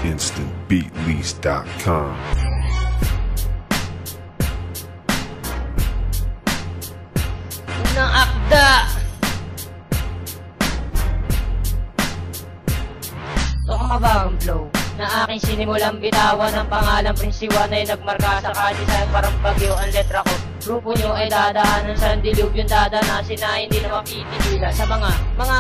instantbeatlease.com. Unang akda. Ito ka mabang flow na aking sinimulang bitawan ng pangalang Prinsiwan ay nagmarka sa kalisan parang bagyo ang letra ko. Grupo nyo ay dadaanan sa dilubyo dadanasin na hindi na mapipigilan. Sa mga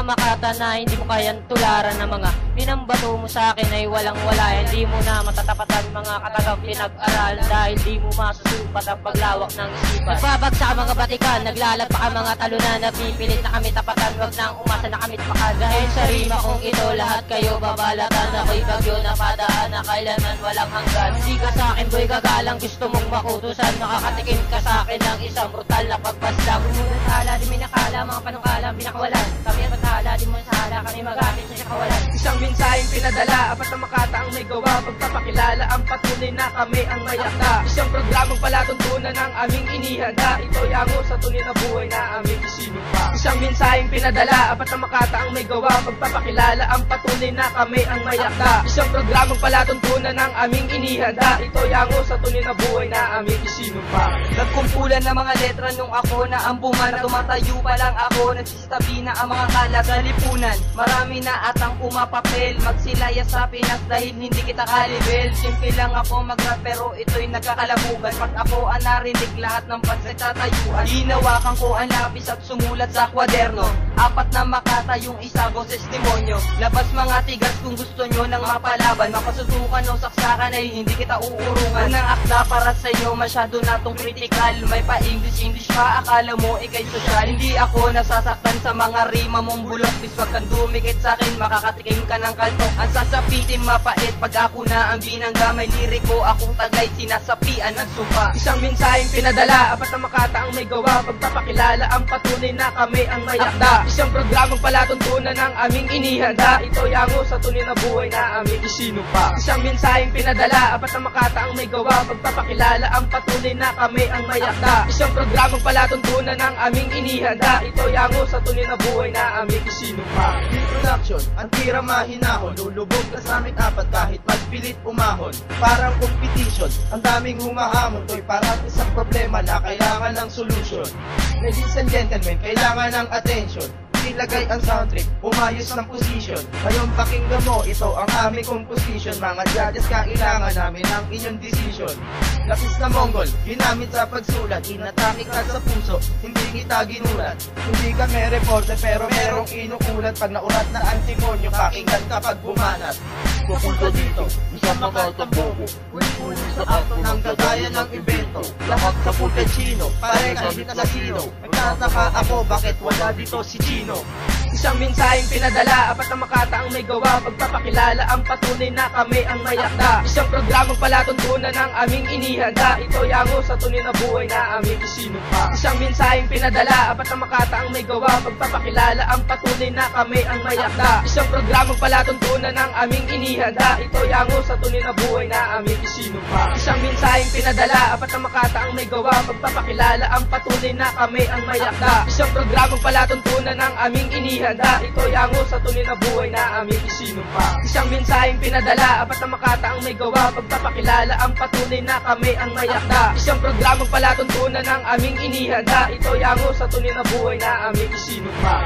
makata na hindi mo kayang tularan na mga pinambato mo sa akin ay walang wala. Hindi mo na matatapatan mga katagang pinag-aral dahil di mo masusupat ang paglawak ng isipan. Nagbabagsak mga batikan, naglalagpak ang mga talunan, napipilit na kami tapatan, wag nang umasa na kami tapakan. Dahil sa rima kong ito lahat kayo babalatan, ako'y bagyo na padaan na kailanman walang hanggan. Hindi ka sa akin boy gagalang, gusto mong makutusan, makakatikim ka sa akin ng isang brutal na pagbaslang. Umunan sa hala, di may nakala, mga panungkalang pinakawalan. Kami ang matala, di mo sa hala, kami magamit sa kawalan. Isang mensaheng pinadala, apat na makata ang may gawa, pagpapakilala ang patunay na kami ang may akda. Isang programang palatuntunan ng aming inihanda, ito'y ango sa tunay na buhay na aming isinumpa. Isang mensaheng pinadala, apat na makata ang may gawa, pagpapakilala ang patunay na kami ang may akda. Isang programang palatuntunan ng aming inihanda, ito'y ango sa tunay na buhay na aming isinumpa. Nagkumpulan ng mga letra nung ako na ambuman, tumatayo pa lang ako, nagsisitabi na ang mga kalat sa lipunan. Marami na atang pumapapel, magsilaya sa Pinas dahil hindi kita kalibel. Simple lang ako mag-rap pero ito'y nagkakalabugan. Pag ako ang narinig lahat ng pagsagtatayuan, hinawakan ko ang lapis at sumulat sa kwaderno. Apat na makata yung isa boses demonyo. Labas mga tigas kung gusto nyo nang mapalaban, mapasusukan o saksakan ay hindi kita uurungan. Unang akda para sa inyo masyado na tong critical, may pa-English pa, akala mo ikay sosyal. Hindi ako nasasaktan sa mga rima mong bulok, bis wag kang dumikit sa akin, makakatikim ka ng kaltok. Ang sasapitin mapait pag ako na ang binangga, may liriko akong tagay, sinasapian ng supa. Isang mensaheng pinadala, apat na makata ang may gawa, pagpapakilala ang patunay na kami ang may akda. Isang programang palatuntunan ng aming inihanda, ito'y ango sa tunay na buhay na aming isinumpa. Isang mensaheng pinadala, apat na makata ang may gawa, pagpapakilala ang patunay na kami ang may akda. Isang programang palatuntunan ng aming inihanda, ito'y ango sa tunay na buhay na aming isinumpa. Introduction, ang tira mahinahon, lulubog ka sa aming apat kahit magpilit umahon. Parang competition, ang daming humahamon, to'y parang isang problema na kailangan ng solusyon. Ladies and gentlemen, kailangan ng attention. Ilagay ang sound trip, umayos ng position. Ngayon pakinggan mo, ito ang aming composition. Mga judges, kailangan namin ang inyong decision. Lapis na Mongol, ginamit sa pagsulat, inatake ka sa puso, hindi kita ginulat. Hindi kami reporter pero merong inuulat. Pag naulat na antimonyo, pakinggan kapag bumanat. Pupunta dito, isang makataboko, uli-uli sa akto ng kagaya ng invento. Lahat sa Pulcachino, pare kahit na sino. Nagtataka ako bakit wala dito si Chino. Isang mensaheng pinadala, apat na makata ang may gawa, pagpapakilala ang patunay na kami ang may akda. Isang programang palatuntunan ng aming inihanda, ito'y ango sa tunay na buhay na aming isinumpa. Isang mensaheng pinadala, apat na makata ang may gawa, pagpapakilala ang patunay na kami ang may akda. Isang programang palatuntunan ng aming inihanda, ito'y ango sa tunay na buhay na aming isinumpa. Isang mensaheng pinadala, apat na makata ang may gawa, pagpapakilala ang patunay na kami ang may akda. Isang programang palatuntunan ng aming inihanda, ito'y ango sa tunay na buhay na aming isinumpa. Isang mensaheng pinadala, apat na makata ang may gawa, pagpapakilala ang patunay na kami ang may akda. Isang programang palatuntunan ng aming inihanda, ito'y ango sa tunay na buhay na aming isinumpa.